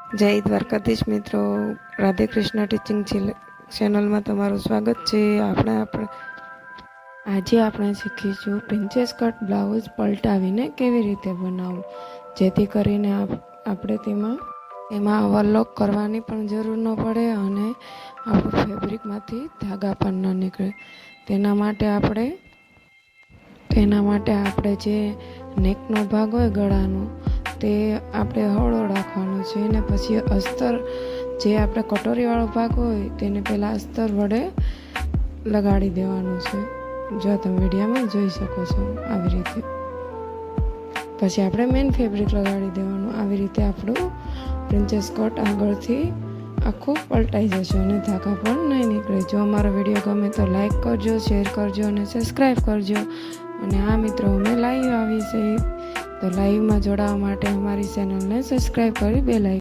જય દ્વારકાધીશ મિત્રો, રાધે કૃષ્ણ ટીચિંગ ચેનલમાં તમારું સ્વાગત છે. આજે આપણે શીખીશું પ્રિન્સેસ કટ બ્લાઉઝ પલટાવીને કેવી રીતે બનાવવું, જેથી કરીને આપણે તેમાં ઓવરલોક કરવાની પણ જરૂર ન પડે અને આપણું ફેબ્રિકમાંથી ધાગા પણ ન નીકળે. તેના માટે આપણે જે નેકનો ભાગ હોય ગળાનો તે આપણે હળવો રાખવાનો છે અને પછી અસ્તર જે આપણે કટોરીવાળો ભાગ હોય તેને પહેલાં અસ્તર વડે લગાડી દેવાનું છે. જો તમે વિડીયોમાં જોઈ શકો છો આવી રીતે. પછી આપણે મેઇન ફેબ્રિક લગાડી દેવાનું. આવી રીતે આપણું પ્રિન્સેસ કટ આગળથી આખું પલટાઈ જશે અને ધાગા પણ નહીં નીકળે. જો અમારો વિડીયો ગમે તો લાઈક કરજો, શેર કરજો અને સબસ્ક્રાઈબ કરજો. અને આ મિત્રો અમે લાઈવ આવી છે તો લાઈવમાં જોડાવા માટે અમારી ચેનલને સબસ્ક્રાઈબ કરી બેલ આઇકન